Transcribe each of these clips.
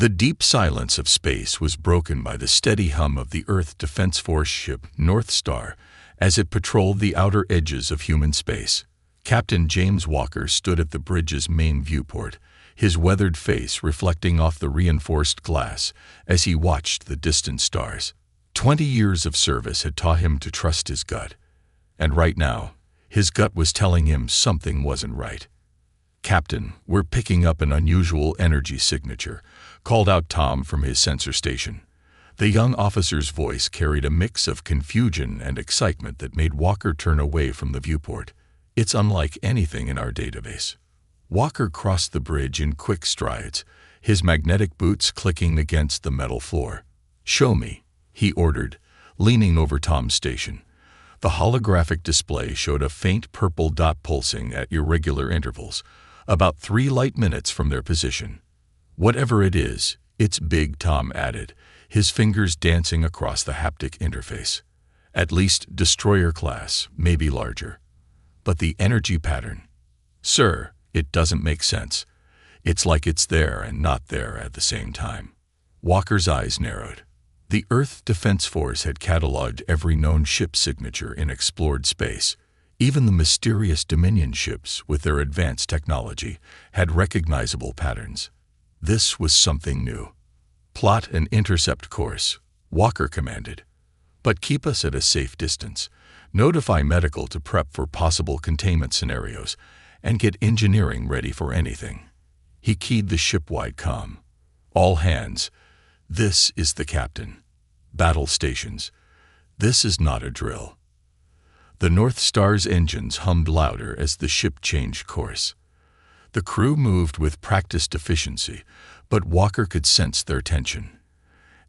The deep silence of space was broken by the steady hum of the Earth Defense Force ship North Star as it patrolled the outer edges of human space. Captain James Walker stood at the bridge's main viewport, his weathered face reflecting off the reinforced glass as he watched the distant stars. 20 years of service had taught him to trust his gut, and right now, his gut was telling him something wasn't right. "Captain, we're picking up an unusual energy signature," called out Tom from his sensor station. The young officer's voice carried a mix of confusion and excitement that made Walker turn away from the viewport. "It's unlike anything in our database." Walker crossed the bridge in quick strides, his magnetic boots clicking against the metal floor. "Show me," he ordered, leaning over Tom's station. The holographic display showed a faint purple dot pulsing at irregular intervals, about 3 light minutes from their position. "Whatever it is, it's big," Tom added, his fingers dancing across the haptic interface. "At least destroyer class, maybe larger. But the energy pattern? Sir, it doesn't make sense. It's like it's there and not there at the same time." Walker's eyes narrowed. The Earth Defense Force had cataloged every known ship signature in explored space. Even the mysterious Dominion ships, with their advanced technology, had recognizable patterns. This was something new. "Plot an intercept course," Walker commanded. "But keep us at a safe distance. Notify medical to prep for possible containment scenarios, and get engineering ready for anything." He keyed the ship-wide comm. "All hands. This is the captain. Battle stations. This is not a drill." The North Star's engines hummed louder as the ship changed course. The crew moved with practiced efficiency, but Walker could sense their tension.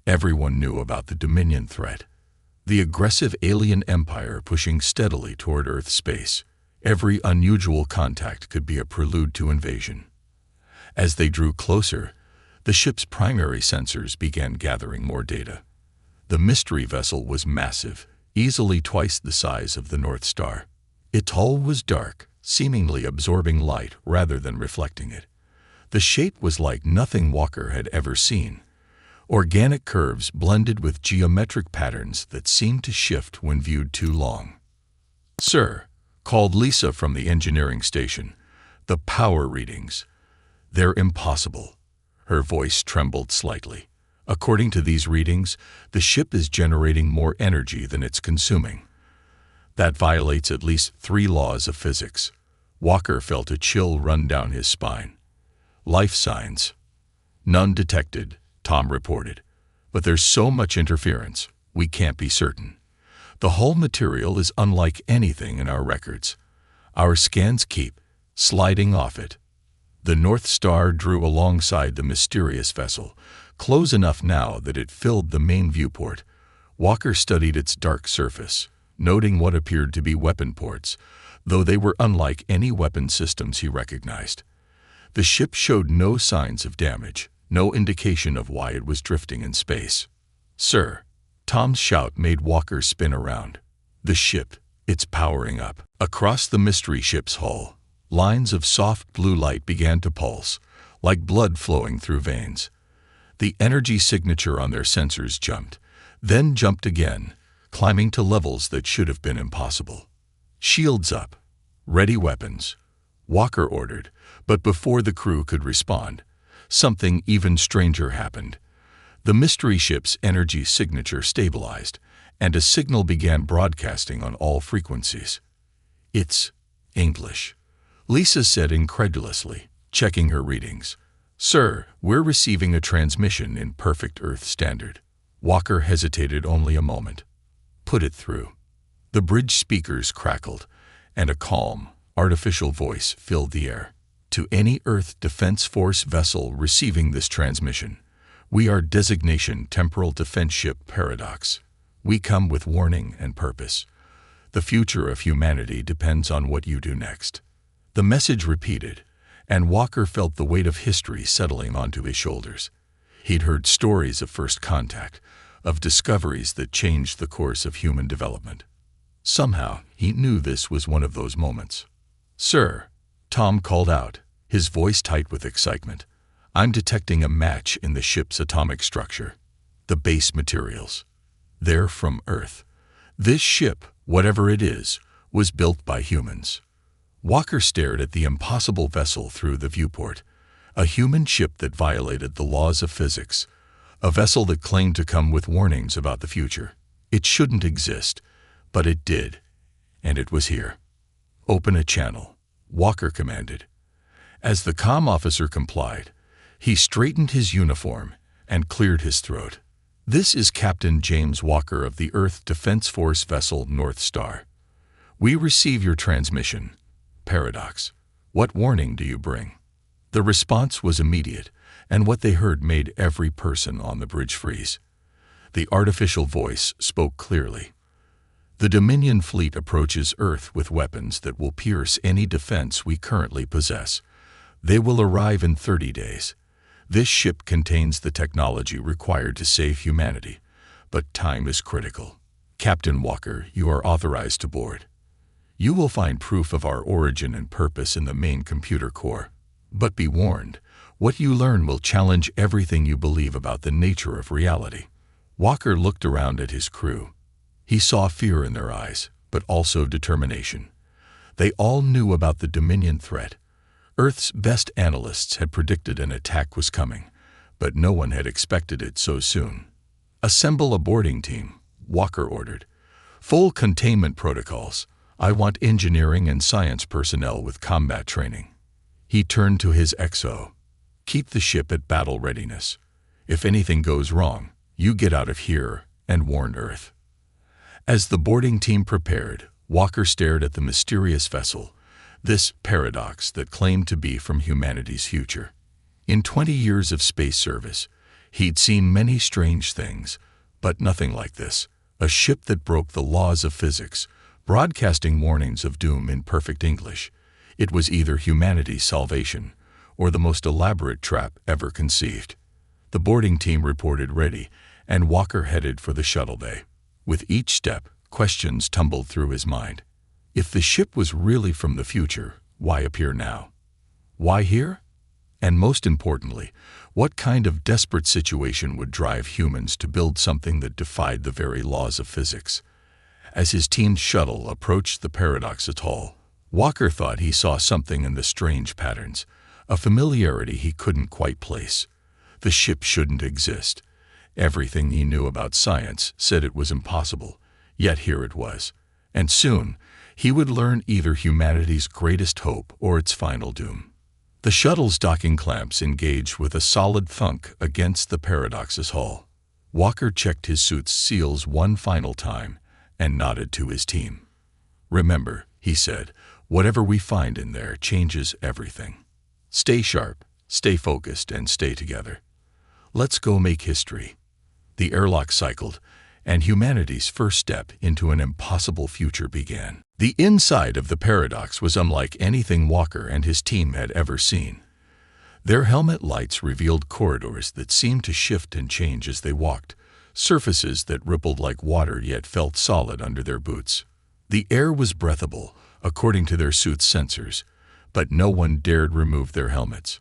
Everyone knew about the Dominion threat, the aggressive alien empire pushing steadily toward Earth space. Every unusual contact could be a prelude to invasion. As they drew closer, the ship's primary sensors began gathering more data. The mystery vessel was massive, easily twice the size of the North Star. Its hull was dark, seemingly absorbing light rather than reflecting it. The shape was like nothing Walker had ever seen. Organic curves blended with geometric patterns that seemed to shift when viewed too long. "Sir," called Lisa from the engineering station, "the power readings. They're impossible." Her voice trembled slightly. "According to these readings, the ship is generating more energy than it's consuming. That violates at least 3 laws of physics." Walker felt a chill run down his spine. "Life signs?" "None detected," Tom reported. "But there's so much interference, we can't be certain. The hull material is unlike anything in our records. Our scans keep sliding off it." The North Star drew alongside the mysterious vessel, close enough now that it filled the main viewport. Walker studied its dark surface, noting what appeared to be weapon ports, though they were unlike any weapon systems he recognized. The ship showed no signs of damage, no indication of why it was drifting in space. "Sir," Tom's shout made Walker spin around. "The ship, it's powering up." Across the mystery ship's hull, lines of soft blue light began to pulse, like blood flowing through veins. The energy signature on their sensors jumped, then jumped again, climbing to levels that should have been impossible. "Shields up. Ready weapons," Walker ordered, but before the crew could respond, something even stranger happened. The mystery ship's energy signature stabilized, and a signal began broadcasting on all frequencies. "It's English," Lisa said incredulously, checking her readings. "Sir, we're receiving a transmission in perfect Earth standard." Walker hesitated only a moment. "Put it through." The bridge speakers crackled, and a calm, artificial voice filled the air. "To any Earth Defense Force vessel receiving this transmission, we are designation Temporal Defense Ship Paradox. We come with warning and purpose. The future of humanity depends on what you do next." The message repeated, and Walker felt the weight of history settling onto his shoulders. He'd heard stories of first contact, of discoveries that changed the course of human development. Somehow, he knew this was one of those moments. "Sir," Tom called out, his voice tight with excitement, I'm detecting a match in the ship's atomic structure. The base materials. They're from Earth. This ship, whatever it is, was built by humans. Walker stared at the impossible vessel through the viewport. A human ship that violated the laws of physics. A vessel that claimed to come with warnings about the future. It shouldn't exist, but it did. And it was here. Open a channel, Walker commanded. As the comm officer complied, he straightened his uniform and cleared his throat. This is Captain James Walker of the Earth Defense Force vessel North Star. We receive your transmission. Paradox. What warning do you bring? The response was immediate, and what they heard made every person on the bridge freeze. The artificial voice spoke clearly. The Dominion fleet approaches Earth with weapons that will pierce any defense we currently possess. They will arrive in 30 days. This ship contains the technology required to save humanity, but time is critical. Captain Walker, you are authorized to board. You will find proof of our origin and purpose in the main computer core. But be warned, what you learn will challenge everything you believe about the nature of reality. Walker looked around at his crew. He saw fear in their eyes, but also determination. They all knew about the Dominion threat. Earth's best analysts had predicted an attack was coming, but no one had expected it so soon. Assemble a boarding team, Walker ordered. Full containment protocols. I want engineering and science personnel with combat training. He turned to his XO. Keep the ship at battle readiness. If anything goes wrong, you get out of here and warn Earth. As the boarding team prepared, Walker stared at the mysterious vessel, this paradox that claimed to be from humanity's future. In 20 years of space service, he'd seen many strange things, but nothing like this. A ship that broke the laws of physics, broadcasting warnings of doom in perfect English. It was either humanity's salvation or the most elaborate trap ever conceived. The boarding team reported ready, and Walker headed for the shuttle bay. With each step, questions tumbled through his mind. If the ship was really from the future, why appear now? Why here? And most importantly, what kind of desperate situation would drive humans to build something that defied the very laws of physics? As his team's shuttle approached the Paradox Atoll, Walker thought he saw something in the strange patterns, a familiarity he couldn't quite place. The ship shouldn't exist. Everything he knew about science said it was impossible, yet here it was. And soon, he would learn either humanity's greatest hope or its final doom. The shuttle's docking clamps engaged with a solid thunk against the Paradox's hull. Walker checked his suit's seals one final time and nodded to his team. Remember, he said, whatever we find in there changes everything. Stay sharp, stay focused, and stay together. Let's go make history. The airlock cycled, and humanity's first step into an impossible future began. The inside of the Paradox was unlike anything Walker and his team had ever seen. Their helmet lights revealed corridors that seemed to shift and change as they walked, surfaces that rippled like water yet felt solid under their boots. The air was breathable, according to their suit's sensors, but no one dared remove their helmets.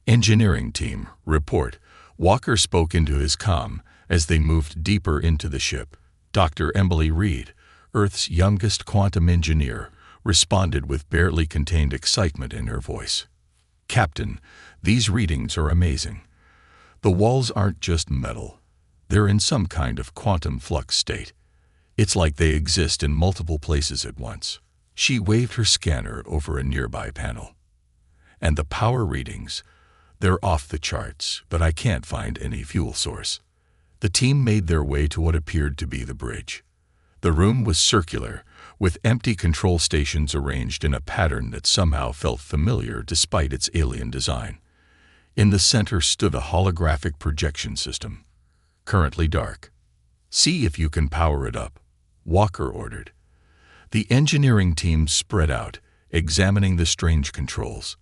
Engineering team, report. Walker spoke into his comm as they moved deeper into the ship. Dr. Emily Reed, Earth's youngest quantum engineer, responded with barely contained excitement in her voice. Captain, these readings are amazing. The walls aren't just metal. They're in some kind of quantum flux state. It's like they exist in multiple places at once. She waved her scanner over a nearby panel. And the power readings, they're off the charts, but I can't find any fuel source. The team made their way to what appeared to be the bridge. The room was circular, with empty control stations arranged in a pattern that somehow felt familiar despite its alien design. In the center stood a holographic projection system, currently dark. See if you can power it up, Walker ordered. The engineering team spread out, examining the strange controls.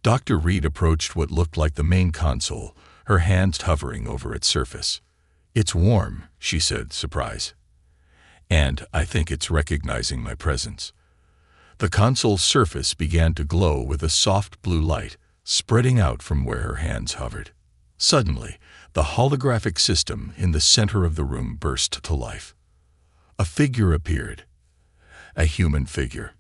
Dr. Reed approached what looked like the main console, her hands hovering over its surface. It's warm, she said, surprised. And I think it's recognizing my presence. The console's surface began to glow with a soft blue light, spreading out from where her hands hovered. Suddenly, the holographic system in the center of the room burst to life. A figure appeared. A human figure.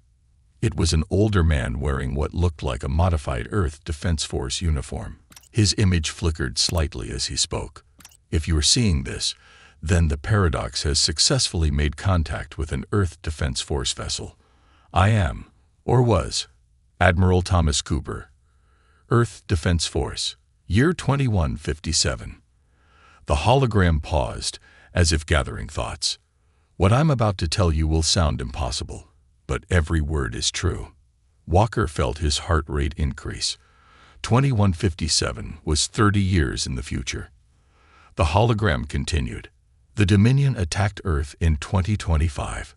It was an older man wearing what looked like a modified Earth Defense Force uniform. His image flickered slightly as he spoke. If you are seeing this, then the Paradox has successfully made contact with an Earth Defense Force vessel. I am, or was, Admiral Thomas Cooper, Earth Defense Force, year 2157. The hologram paused, as if gathering thoughts. What I'm about to tell you will sound impossible, but every word is true. Walker felt his heart rate increase. 2157 was 30 years in the future. The hologram continued. The Dominion attacked Earth in 2025.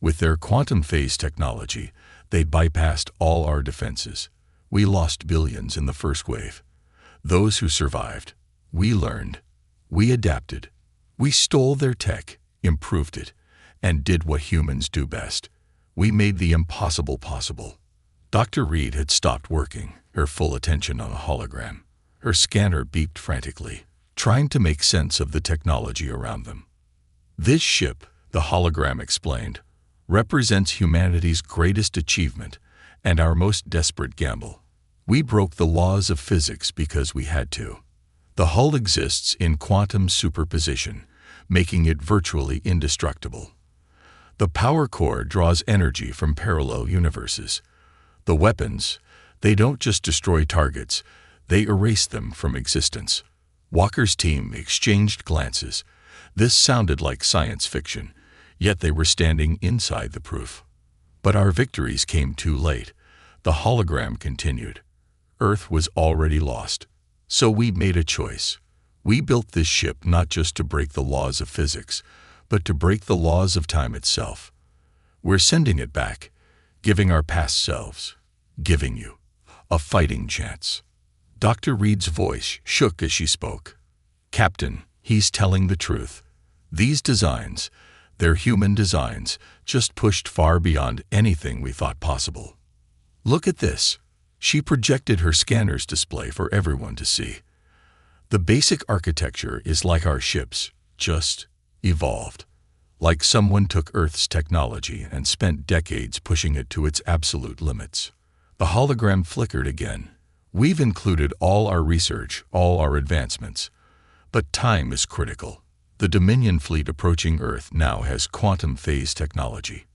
With their quantum phase technology, they bypassed all our defenses. We lost billions in the first wave. Those who survived, we learned, we adapted, we stole their tech, improved it, and did what humans do best. We made the impossible possible. Dr. Reed had stopped working, her full attention on a hologram. Her scanner beeped frantically, trying to make sense of the technology around them. This ship, the hologram explained, represents humanity's greatest achievement and our most desperate gamble. We broke the laws of physics because we had to. The hull exists in quantum superposition, making it virtually indestructible. The power core draws energy from parallel universes. The weapons, they don't just destroy targets, they erase them from existence. Walker's team exchanged glances. This sounded like science fiction, yet they were standing inside the proof. But our victories came too late. The hologram continued. Earth was already lost. So we made a choice. We built this ship not just to break the laws of physics, but to break the laws of time itself. We're sending it back, giving our past selves, giving you, a fighting chance. Dr. Reed's voice shook as she spoke. Captain, he's telling the truth. These designs, they're human designs, just pushed far beyond anything we thought possible. Look at this. She projected her scanner's display for everyone to see. The basic architecture is like our ships, just evolved. Like someone took Earth's technology and spent decades pushing it to its absolute limits. The hologram flickered again. We've included all our research, all our advancements. But time is critical. The Dominion fleet approaching Earth now has quantum phase technology.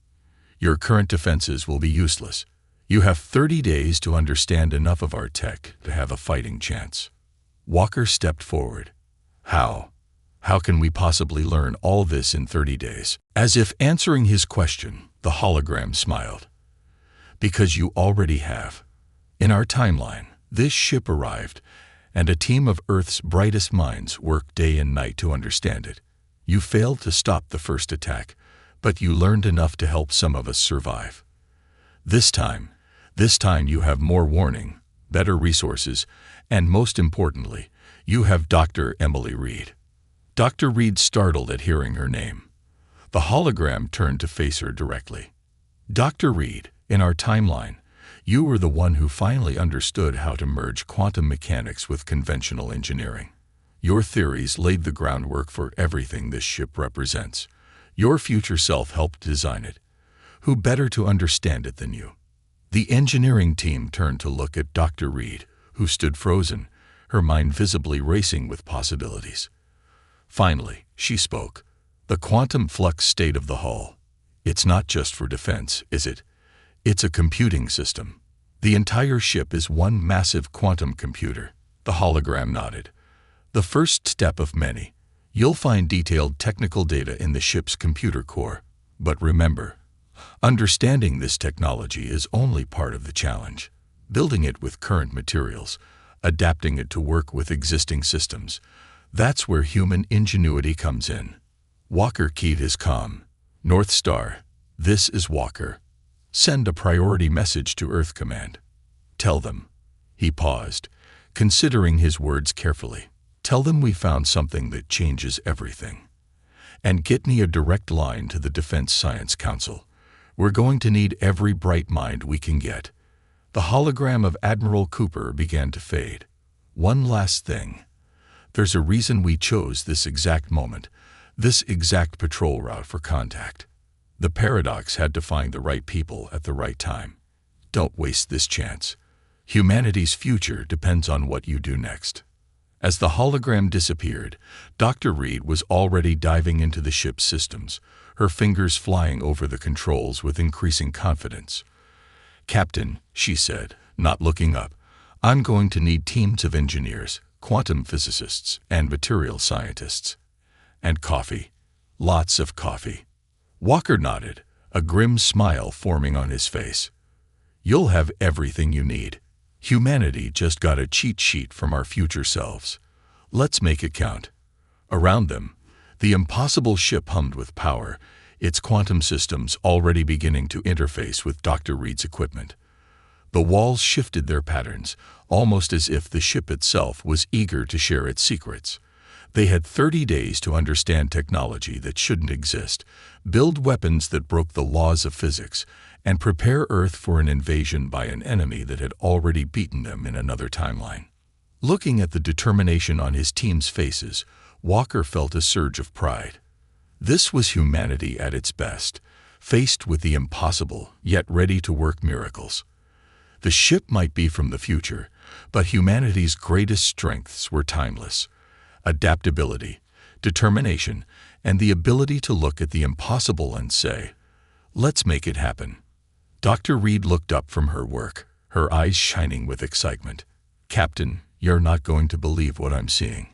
Your current defenses will be useless. You have 30 days to understand enough of our tech to have a fighting chance. Walker stepped forward. How? How can we possibly learn all this in 30 days? As if answering his question, the hologram smiled. Because you already have. In our timeline, this ship arrived, and a team of Earth's brightest minds worked day and night to understand it. You failed to stop the first attack, but you learned enough to help some of us survive. This time you have more warning, better resources, and most importantly, you have Dr. Emily Reed. Dr. Reed startled at hearing her name. The hologram turned to face her directly. Dr. Reed, in our timeline, you were the one who finally understood how to merge quantum mechanics with conventional engineering. Your theories laid the groundwork for everything this ship represents. Your future self helped design it. Who better to understand it than you? The engineering team turned to look at Dr. Reed, who stood frozen, her mind visibly racing with possibilities. Finally, she spoke. The quantum flux state of the hull. It's not just for defense, is it? It's a computing system. The entire ship is one massive quantum computer. The hologram nodded. The first step of many. You'll find detailed technical data in the ship's computer core. But remember, understanding this technology is only part of the challenge. Building it with current materials, adapting it to work with existing systems, that's where human ingenuity comes in. Walker keyed his comm. North Star, this is Walker. Send a priority message to Earth Command. Tell them. He paused, considering his words carefully. Tell them we found something that changes everything. And get me a direct line to the Defense Science Council. We're going to need every bright mind we can get. The hologram of Admiral Cooper began to fade. One last thing. There's a reason we chose this exact moment, this exact patrol route for contact. The paradox had to find the right people at the right time. Don't waste this chance. Humanity's future depends on what you do next. As the hologram disappeared, Dr. Reed was already diving into the ship's systems, her fingers flying over the controls with increasing confidence. "Captain," she said, not looking up, "I'm going to need teams of engineers, quantum physicists, and material scientists. And coffee. Lots of coffee." Walker nodded, a grim smile forming on his face. "You'll have everything you need. Humanity just got a cheat sheet from our future selves. Let's make it count." Around them, the impossible ship hummed with power, its quantum systems already beginning to interface with Dr. Reed's equipment. The walls shifted their patterns, almost as if the ship itself was eager to share its secrets. They had 30 days to understand technology that shouldn't exist, build weapons that broke the laws of physics, and prepare Earth for an invasion by an enemy that had already beaten them in another timeline. Looking at the determination on his team's faces, Walker felt a surge of pride. This was humanity at its best, faced with the impossible, yet ready to work miracles. The ship might be from the future, but humanity's greatest strengths were timeless: adaptability, determination, and the ability to look at the impossible and say, "Let's make it happen." Dr. Reed looked up from her work, her eyes shining with excitement. "Captain, you're not going to believe what I'm seeing.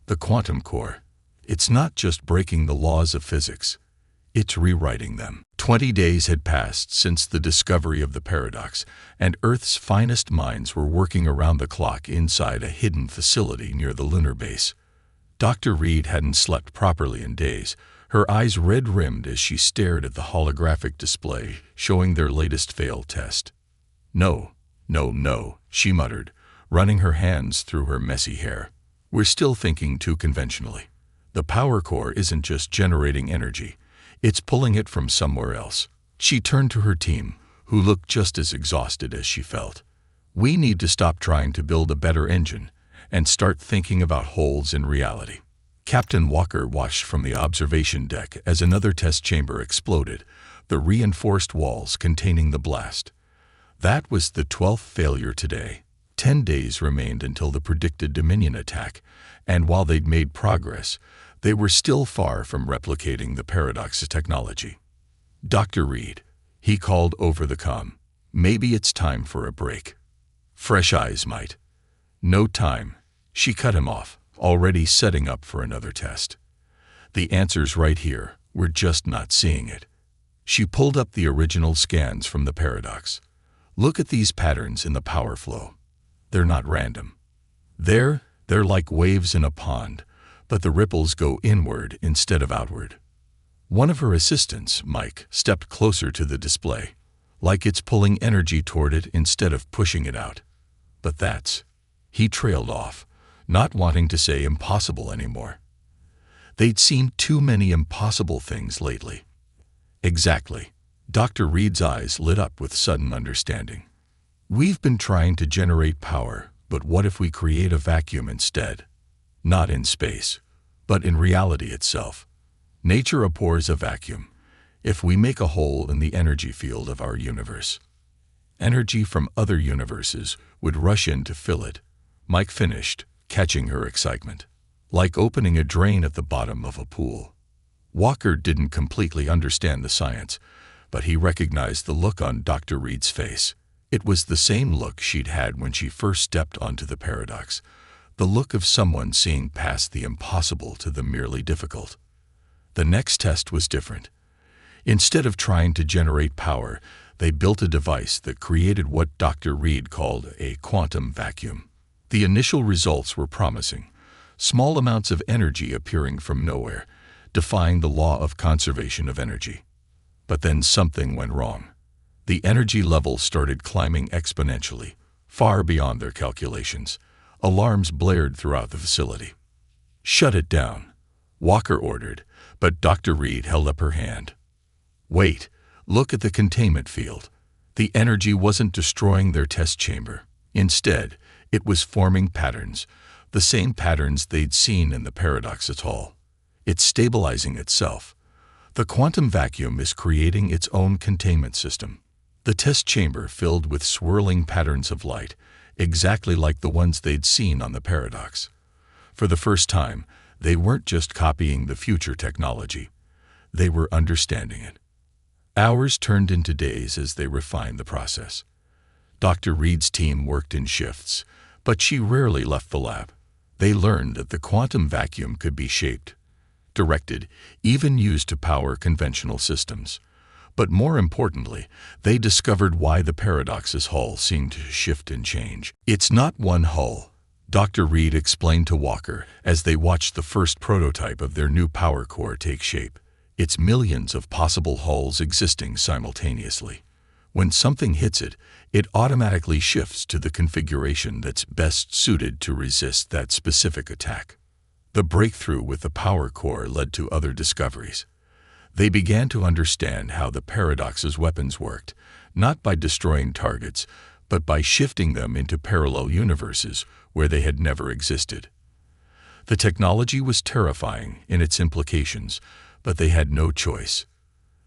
The quantum core. It's not just breaking the laws of physics. It's rewriting them." 20 days had passed since the discovery of the paradox, and Earth's finest minds were working around the clock inside a hidden facility near the lunar base. Dr. Reed hadn't slept properly in days, her eyes red-rimmed as she stared at the holographic display showing their latest failed test. "No, no, no," she muttered, running her hands through her messy hair. "We're still thinking too conventionally. The power core isn't just generating energy. It's pulling it from somewhere else." She turned to her team, who looked just as exhausted as she felt. "We need to stop trying to build a better engine and start thinking about holes in reality." Captain Walker watched from the observation deck as another test chamber exploded, the reinforced walls containing the blast. That was the 12th failure today. 10 days remained until the predicted Dominion attack, and while they'd made progress, they were still far from replicating the paradox's technology. "Dr. Reed," he called over the comm, "maybe it's time for a break. Fresh eyes might." "No time," she cut him off, already setting up for another test. "The answer's right here, we're just not seeing it." She pulled up the original scans from the paradox. "Look at these patterns in the power flow. They're not random. They're like waves in a pond, but the ripples go inward instead of outward." One of her assistants, Mike, stepped closer to the display, like it's pulling energy toward it instead of pushing it out. "But that's..." He trailed off, not wanting to say impossible anymore. They'd seen too many impossible things lately. "Exactly." Dr. Reed's eyes lit up with sudden understanding. "We've been trying to generate power, but what if we create a vacuum instead? Not in space, but in reality itself. Nature abhors a vacuum. If we make a hole in the energy field of our universe, energy from other universes would rush in to fill it," Mike finished, catching her excitement. "Like opening a drain at the bottom of a pool." Walker didn't completely understand the science, but he recognized the look on Dr. Reed's face. It was the same look she'd had when she first stepped onto the paradox, the look of someone seeing past the impossible to the merely difficult. The next test was different. Instead of trying to generate power, they built a device that created what Dr. Reed called a quantum vacuum. The initial results were promising, small amounts of energy appearing from nowhere, defying the law of conservation of energy. But then something went wrong. The energy level started climbing exponentially, far beyond their calculations. Alarms blared throughout the facility. "Shut it down," Walker ordered, but Dr. Reed held up her hand. "Wait, look at the containment field." The energy wasn't destroying their test chamber. Instead, it was forming patterns, the same patterns they'd seen in the Paradox Atoll. It's stabilizing itself. The quantum vacuum is creating its own containment system. The test chamber filled with swirling patterns of light, exactly like the ones they'd seen on the Paradox. For the first time, they weren't just copying the future technology. They were understanding it. Hours turned into days as they refined the process. Dr. Reed's team worked in shifts, but she rarely left the lab. They learned that the quantum vacuum could be shaped, directed, even used to power conventional systems. But more importantly, they discovered why the Paradox's hull seemed to shift and change. It's not one hull, Dr. Reed explained to Walker as they watched the first prototype of their new power core take shape. It's millions of possible hulls existing simultaneously. When something hits it, it automatically shifts to the configuration that's best suited to resist that specific attack. The breakthrough with the power core led to other discoveries. They began to understand how the Paradox's weapons worked, not by destroying targets, but by shifting them into parallel universes where they had never existed. The technology was terrifying in its implications, but they had no choice.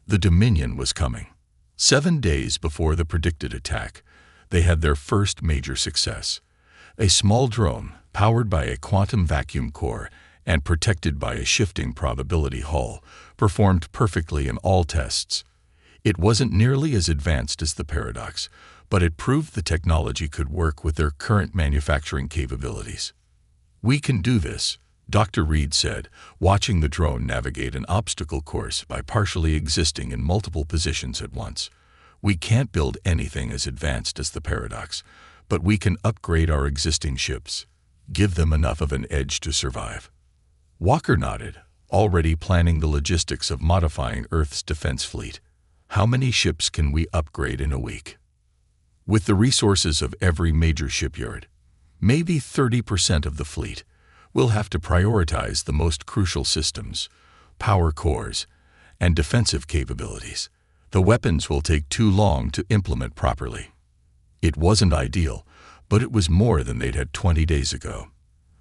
The Dominion was coming. 7 days before the predicted attack, they had their first major success. A small drone, powered by a quantum vacuum core and protected by a shifting probability hull, performed perfectly in all tests. It wasn't nearly as advanced as the Paradox, but it proved the technology could work with their current manufacturing capabilities. "We can do this," Dr. Reed said, watching the drone navigate an obstacle course by partially existing in multiple positions at once. "We can't build anything as advanced as the Paradox, but we can upgrade our existing ships, give them enough of an edge to survive." Walker nodded, already planning the logistics of modifying Earth's defense fleet. "How many ships can we upgrade in a week?" "With the resources of every major shipyard, maybe 30% of the fleet. We'll have to prioritize the most crucial systems, power cores, and defensive capabilities. The weapons will take too long to implement properly." It wasn't ideal, but it was more than they'd had 20 days ago.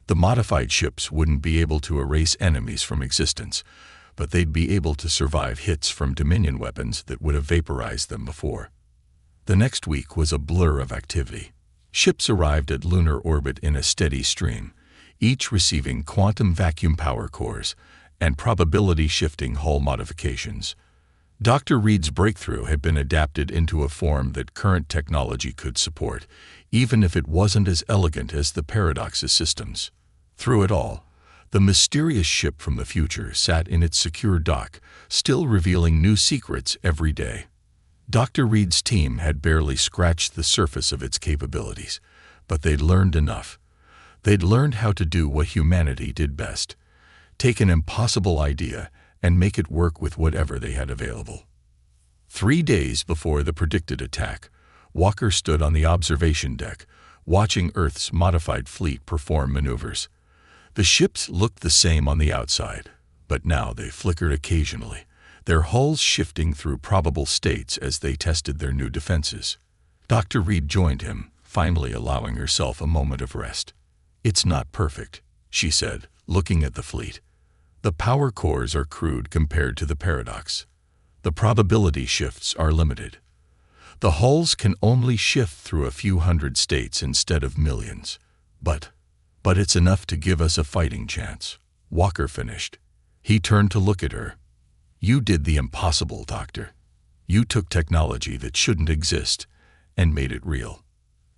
The modified ships wouldn't be able to erase enemies from existence, but they'd be able to survive hits from Dominion weapons that would have vaporized them before. The next week was a blur of activity. Ships arrived at lunar orbit in a steady stream, each receiving quantum vacuum power cores and probability-shifting hull modifications. Dr. Reed's breakthrough had been adapted into a form that current technology could support, even if it wasn't as elegant as the Paradox's systems. Through it all, the mysterious ship from the future sat in its secure dock, still revealing new secrets every day. Dr. Reed's team had barely scratched the surface of its capabilities, but they'd learned enough. They'd learned how to do what humanity did best: take an impossible idea and make it work with whatever they had available. 3 days before the predicted attack, Walker stood on the observation deck, watching Earth's modified fleet perform maneuvers. The ships looked the same on the outside, but now they flickered occasionally, their hulls shifting through probable states as they tested their new defenses. Dr. Reed joined him, finally allowing herself a moment of rest. "It's not perfect," she said, looking at the fleet. "The power cores are crude compared to the Paradox. The probability shifts are limited. The hulls can only shift through a few hundred states instead of millions. But it's enough to give us a fighting chance," Walker finished. He turned to look at her. "You did the impossible, Doctor. You took technology that shouldn't exist and made it real."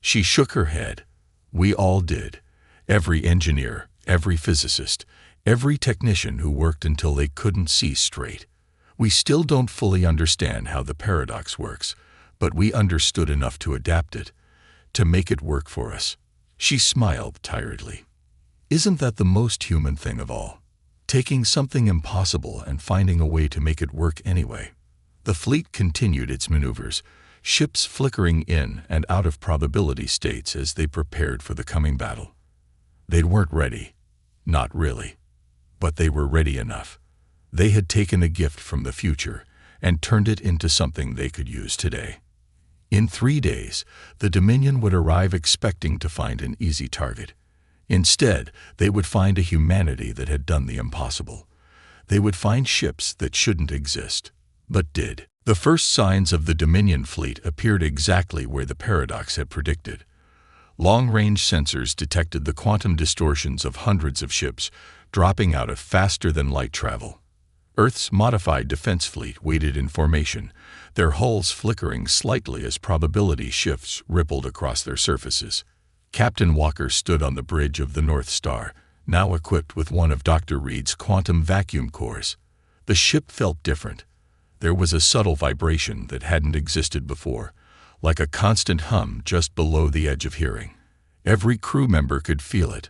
She shook her head. "We all did. Every engineer, every physicist, every technician who worked until they couldn't see straight. We still don't fully understand how the Paradox works, but we understood enough to adapt it, to make it work for us." She smiled tiredly. "Isn't that the most human thing of all? Taking something impossible and finding a way to make it work anyway." The fleet continued its maneuvers, ships flickering in and out of probability states as they prepared for the coming battle. They weren't ready. Not really. But they were ready enough. They had taken a gift from the future and turned it into something they could use today. In 3 days, the Dominion would arrive expecting to find an easy target. Instead, they would find a humanity that had done the impossible. They would find ships that shouldn't exist, but did. The first signs of the Dominion fleet appeared exactly where the paradox had predicted. Long-range sensors detected the quantum distortions of hundreds of ships dropping out of faster-than-light travel. Earth's modified defense fleet waited in formation, their hulls flickering slightly as probability shifts rippled across their surfaces. Captain Walker stood on the bridge of the North Star, now equipped with one of Dr. Reed's quantum vacuum cores. The ship felt different. There was a subtle vibration that hadn't existed before, like a constant hum just below the edge of hearing. Every crew member could feel it,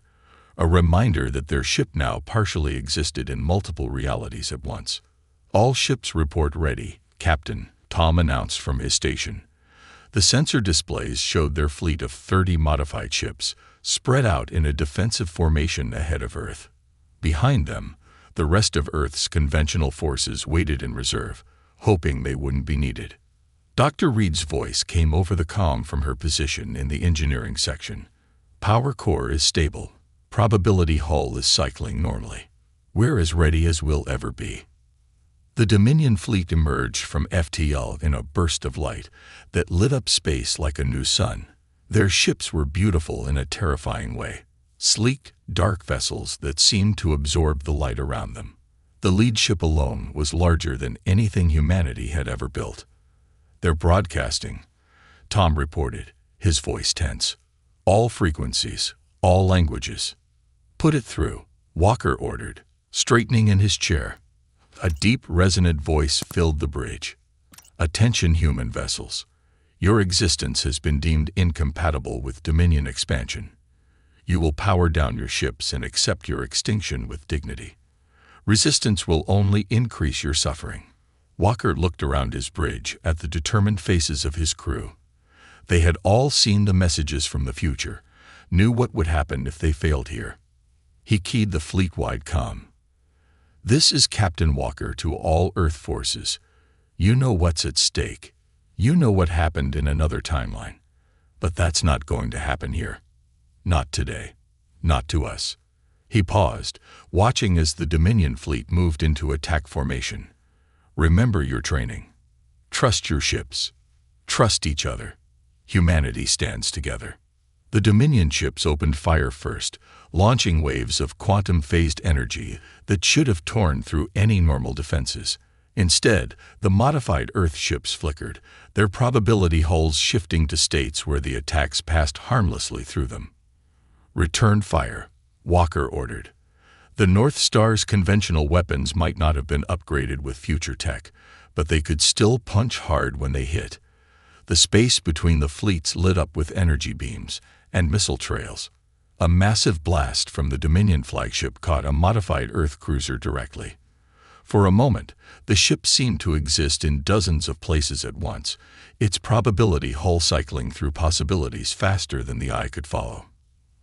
a reminder that their ship now partially existed in multiple realities at once. "All ships report ready, Captain," Tom announced from his station. The sensor displays showed their fleet of 30 modified ships, spread out in a defensive formation ahead of Earth. Behind them, the rest of Earth's conventional forces waited in reserve, hoping they wouldn't be needed. Dr. Reed's voice came over the comm from her position in the engineering section. "Power core is stable. Probability hull is cycling normally. We're as ready as we'll ever be." The Dominion fleet emerged from FTL in a burst of light that lit up space like a new sun. Their ships were beautiful in a terrifying way, sleek, dark vessels that seemed to absorb the light around them. The lead ship alone was larger than anything humanity had ever built. "They're broadcasting," Tom reported, his voice tense. "All frequencies, all languages." "Put it through," Walker ordered, straightening in his chair. A deep, resonant voice filled the bridge. "Attention, human vessels. Your existence has been deemed incompatible with Dominion expansion. You will power down your ships and accept your extinction with dignity. Resistance will only increase your suffering." Walker looked around his bridge at the determined faces of his crew. They had all seen the messages from the future, knew what would happen if they failed here. He keyed the fleet-wide comm. "This is Captain Walker to all Earth forces. You know what's at stake. You know what happened in another timeline. But that's not going to happen here. Not today. Not to us." He paused, watching as the Dominion fleet moved into attack formation. "Remember your training. Trust your ships. Trust each other. Humanity stands together." The Dominion ships opened fire first, launching waves of quantum-phased energy that should have torn through any normal defenses. Instead, the modified Earth ships flickered, their probability hulls shifting to states where the attacks passed harmlessly through them. "Return fire," Walker ordered. The North Star's conventional weapons might not have been upgraded with future tech, but they could still punch hard when they hit. The space between the fleets lit up with energy beams and missile trails. A massive blast from the Dominion flagship caught a modified Earth cruiser directly. For a moment, the ship seemed to exist in dozens of places at once, its probability hull cycling through possibilities faster than the eye could follow.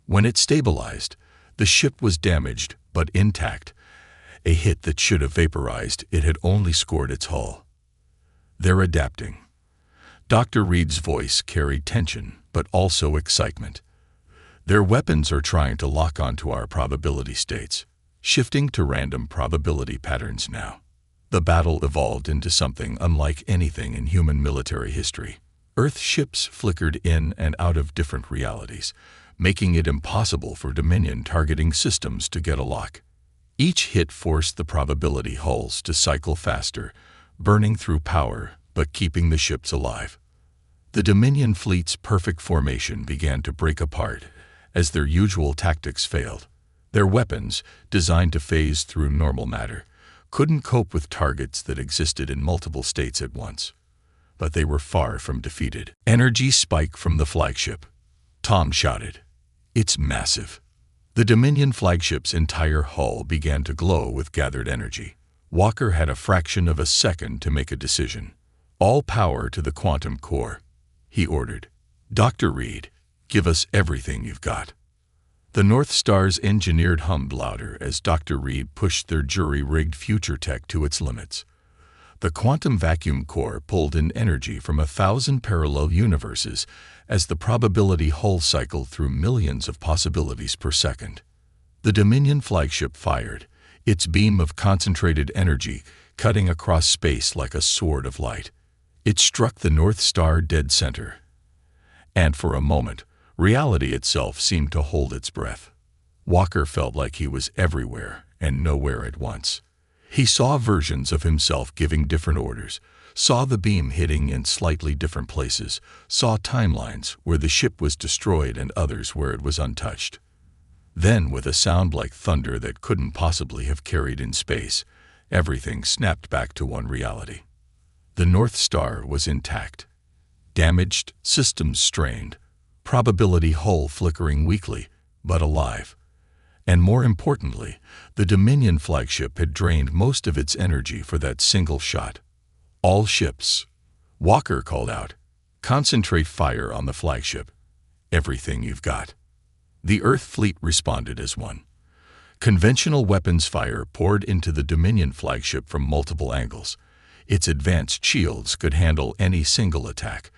When it stabilized, the ship was damaged but intact. A hit that should have vaporized it had only scored its hull. "They're adapting." Dr. Reed's voice carried tension, but also excitement. "Their weapons are trying to lock onto our probability states, shifting to random probability patterns now." The battle evolved into something unlike anything in human military history. Earth ships flickered in and out of different realities, making it impossible for Dominion targeting systems to get a lock. Each hit forced the probability hulls to cycle faster, burning through power but keeping the ships alive. The Dominion fleet's perfect formation began to break apart as their usual tactics failed. Their weapons, designed to phase through normal matter, couldn't cope with targets that existed in multiple states at once. But they were far from defeated. "Energy spike from the flagship," Tom shouted. "It's massive." The Dominion flagship's entire hull began to glow with gathered energy. Walker had a fraction of a second to make a decision. "All power to the quantum core," he ordered. "Dr. Reed, give us everything you've got." The North Star's engineer hummed louder as Dr. Reed pushed their jury-rigged future tech to its limits. The quantum vacuum core pulled in energy from 1,000 parallel universes as the probability hull cycled through millions of possibilities per second. The Dominion flagship fired, its beam of concentrated energy cutting across space like a sword of light. It struck the North Star dead center. And for a moment, reality itself seemed to hold its breath. Walker felt like he was everywhere and nowhere at once. He saw versions of himself giving different orders, saw the beam hitting in slightly different places, saw timelines where the ship was destroyed and others where it was untouched. Then, with a sound like thunder that couldn't possibly have carried in space, everything snapped back to one reality. The North Star was intact. Damaged, systems strained, probability hull flickering weakly, but alive. And more importantly, the Dominion flagship had drained most of its energy for that single shot. All ships, Walker called out, concentrate fire on the flagship. Everything you've got. The Earth fleet responded as one. Conventional weapons fire poured into the Dominion flagship from multiple angles. Its advanced shields could handle any single attack,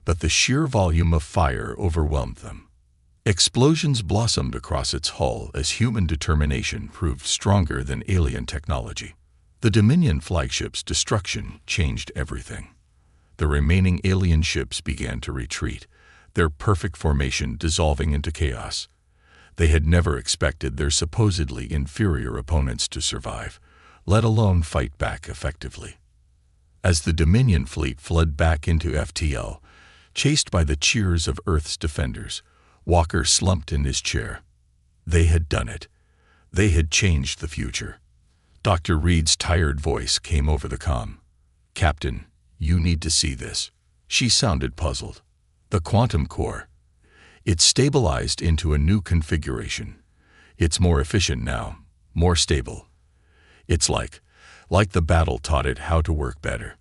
but the sheer volume of fire overwhelmed them. Explosions blossomed across its hull as human determination proved stronger than alien technology. The Dominion flagship's destruction changed everything. The remaining alien ships began to retreat, their perfect formation dissolving into chaos. They had never expected their supposedly inferior opponents to survive, let alone fight back effectively. As the Dominion fleet fled back into FTL, chased by the cheers of Earth's defenders, Walker slumped in his chair. They had done it. They had changed the future. Dr. Reed's tired voice came over the comm. "Captain, you need to see this." She sounded puzzled. "The quantum core. It's stabilized into a new configuration. It's more efficient now, more stable. It's like the battle taught it how to work better."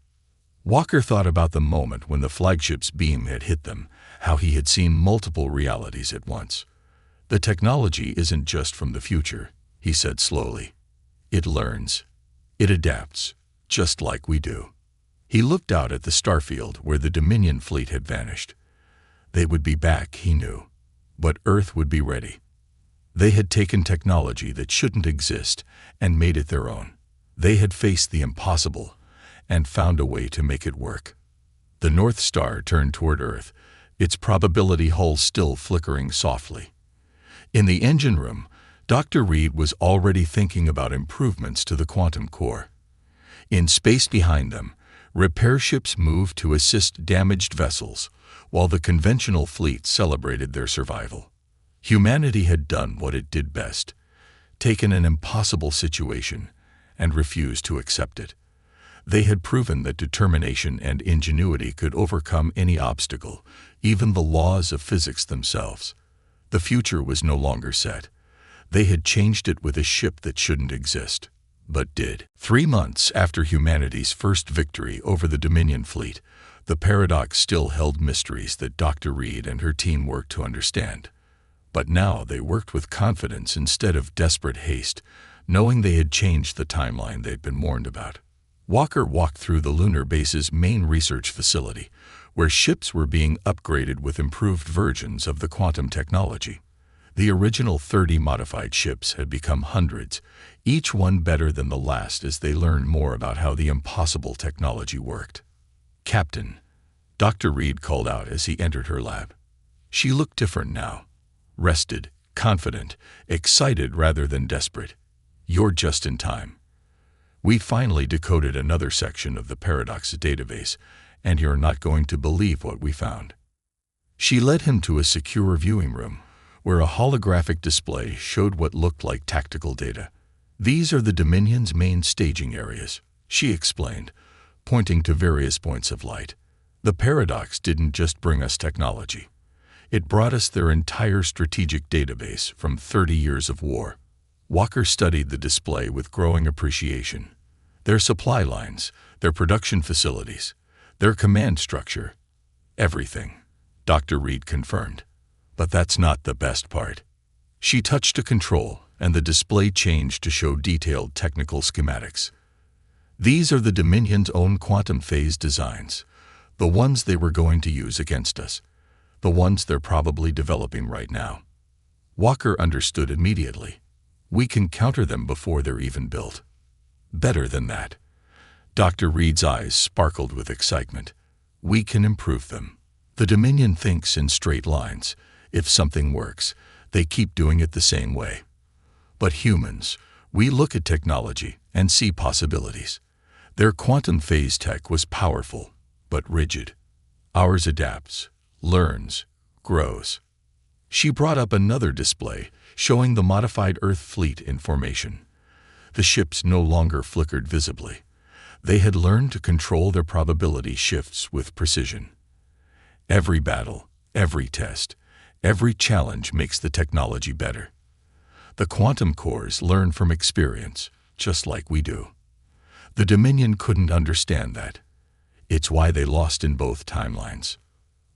Walker thought about the moment when the flagship's beam had hit them, how he had seen multiple realities at once. "The technology isn't just from the future," he said slowly. "It learns. It adapts, just like we do." He looked out at the starfield where the Dominion fleet had vanished. They would be back, he knew, but Earth would be ready. They had taken technology that shouldn't exist and made it their own. They had faced the impossible and found a way to make it work. The North Star turned toward Earth, its probability hull still flickering softly. In the engine room, Dr. Reed was already thinking about improvements to the quantum core. In space behind them, repair ships moved to assist damaged vessels, while the conventional fleet celebrated their survival. Humanity had done what it did best, taken an impossible situation and refused to accept it. They had proven that determination and ingenuity could overcome any obstacle, even the laws of physics themselves. The future was no longer set. They had changed it with a ship that shouldn't exist, but did. 3 months after humanity's first victory over the Dominion fleet, the paradox still held mysteries that Dr. Reed and her team worked to understand. But now they worked with confidence instead of desperate haste, knowing they had changed the timeline they'd been warned about. Walker walked through the lunar base's main research facility, where ships were being upgraded with improved versions of the quantum technology. The original 30 modified ships had become hundreds, each one better than the last as they learned more about how the impossible technology worked. "Captain," Dr. Reed called out as he entered her lab. She looked different now, rested, confident, excited rather than desperate. "You're just in time. We finally decoded another section of the Paradox database, and you're not going to believe what we found." She led him to a secure viewing room, where a holographic display showed what looked like tactical data. "These are the Dominion's main staging areas," she explained, pointing to various points of light. "The Paradox didn't just bring us technology. It brought us their entire strategic database from 30 years of war." Walker studied the display with growing appreciation. Their supply lines, their production facilities, their command structure, everything, Dr. Reed confirmed. But that's not the best part. She touched a control, and the display changed to show detailed technical schematics. These are the Dominion's own quantum phase designs, the ones they were going to use against us, the ones they're probably developing right now. Walker understood immediately. We can counter them before they're even built. Better than that. Dr. Reed's eyes sparkled with excitement. We can improve them. The Dominion thinks in straight lines. If something works, they keep doing it the same way. But humans, we look at technology and see possibilities. Their quantum phase tech was powerful, but rigid. Ours adapts, learns, grows. She brought up another display, showing the modified Earth fleet in formation. The ships no longer flickered visibly. They had learned to control their probability shifts with precision. Every battle, every test, every challenge makes the technology better. The quantum cores learn from experience, just like we do. The Dominion couldn't understand that. It's why they lost in both timelines.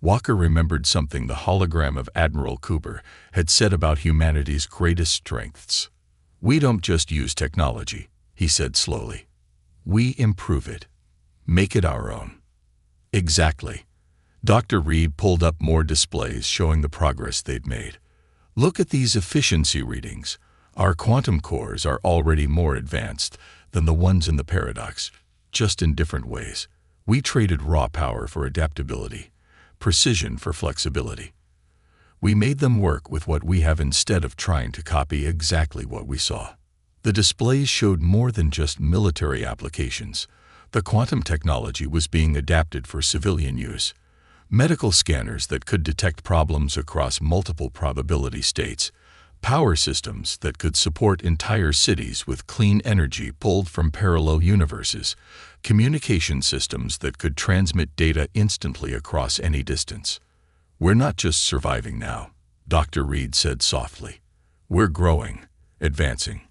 Walker remembered something the hologram of Admiral Cooper had said about humanity's greatest strengths. We don't just use technology, he said slowly. We improve it. Make it our own. Exactly. Dr. Reed pulled up more displays showing the progress they'd made. Look at these efficiency readings. Our quantum cores are already more advanced than the ones in the paradox, just in different ways. We traded raw power for adaptability, precision for flexibility. We made them work with what we have instead of trying to copy exactly what we saw. The displays showed more than just military applications. The quantum technology was being adapted for civilian use. Medical scanners that could detect problems across multiple probability states, power systems that could support entire cities with clean energy pulled from parallel universes, communication systems that could transmit data instantly across any distance. We're not just surviving now, Dr. Reed said softly. We're growing, advancing.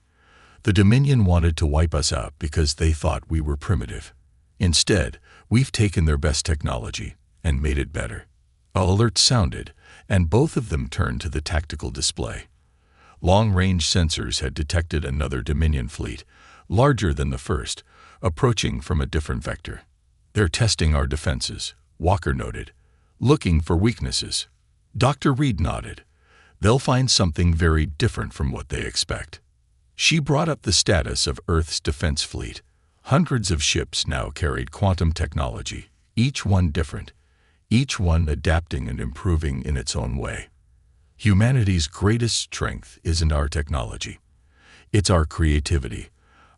The Dominion wanted to wipe us out because they thought we were primitive. Instead, we've taken their best technology and made it better. A alert sounded, and both of them turned to the tactical display. Long-range sensors had detected another Dominion fleet, larger than the first, approaching from a different vector. They're testing our defenses, Walker noted, looking for weaknesses. Dr. Reed nodded. They'll find something very different from what they expect. She brought up the status of Earth's defense fleet. Hundreds of ships now carried quantum technology, each one different, each one adapting and improving in its own way. Humanity's greatest strength isn't our technology. It's our creativity,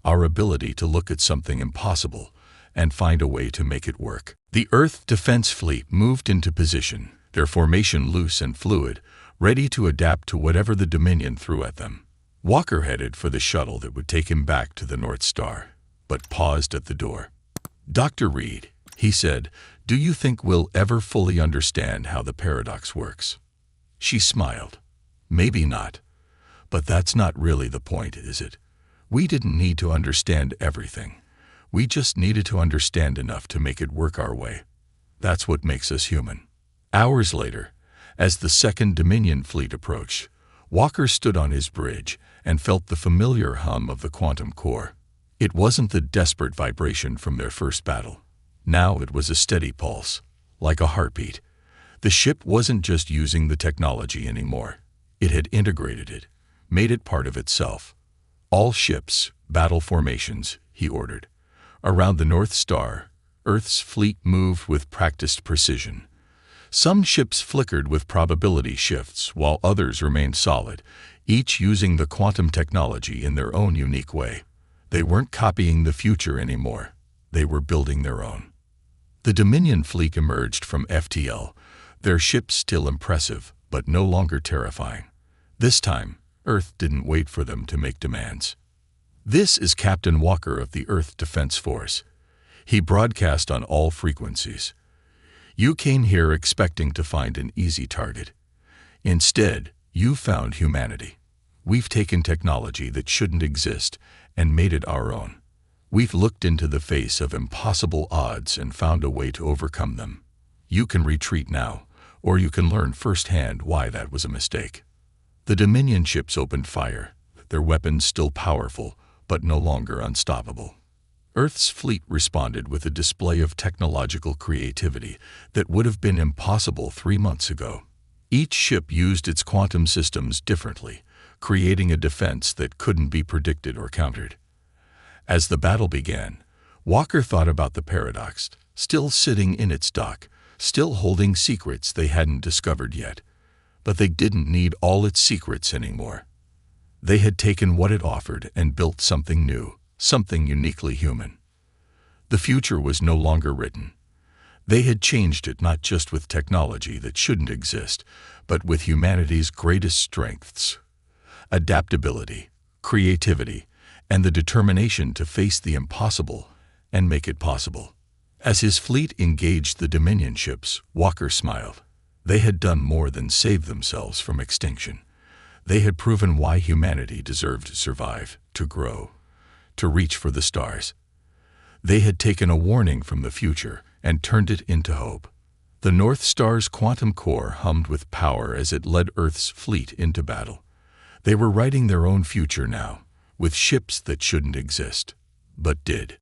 our ability to look at something impossible and find a way to make it work. The Earth Defense Fleet moved into position, their formation loose and fluid, ready to adapt to whatever the Dominion threw at them. Walker headed for the shuttle that would take him back to the North Star, but paused at the door. Dr. Reed, he said, do you think we'll ever fully understand how the paradox works? She smiled. Maybe not. But that's not really the point, is it? We didn't need to understand everything. We just needed to understand enough to make it work our way. That's what makes us human. Hours later, as the second Dominion fleet approached, Walker stood on his bridge and felt the familiar hum of the quantum core. It wasn't the desperate vibration from their first battle. Now it was a steady pulse, like a heartbeat. The ship wasn't just using the technology anymore. It had integrated it, made it part of itself. All ships, battle formations, he ordered. Around the North Star, Earth's fleet moved with practiced precision. Some ships flickered with probability shifts while others remained solid, each using the quantum technology in their own unique way. They weren't copying the future anymore. They were building their own. The Dominion fleet emerged from FTL, their ships still impressive, but no longer terrifying. This time, Earth didn't wait for them to make demands. This is Captain Walker of the Earth Defense Force. He broadcast on all frequencies. You came here expecting to find an easy target. Instead, you found humanity. We've taken technology that shouldn't exist and made it our own. We've looked into the face of impossible odds and found a way to overcome them. You can retreat now, or you can learn firsthand why that was a mistake. The Dominion ships opened fire, their weapons still powerful, but no longer unstoppable. Earth's fleet responded with a display of technological creativity that would have been impossible 3 months ago. Each ship used its quantum systems differently, creating a defense that couldn't be predicted or countered. As the battle began, Walker thought about the paradox, still sitting in its dock, still holding secrets they hadn't discovered yet. But they didn't need all its secrets anymore. They had taken what it offered and built something new, something uniquely human. The future was no longer written. They had changed it not just with technology that shouldn't exist, but with humanity's greatest strengths: adaptability, creativity, and the determination to face the impossible and make it possible. As his fleet engaged the Dominion ships, Walker smiled. They had done more than save themselves from extinction. They had proven why humanity deserved to survive, to grow, to reach for the stars. They had taken a warning from the future and turned it into hope. The North Star's quantum core hummed with power as it led Earth's fleet into battle. They were writing their own future now, with ships that shouldn't exist, but did.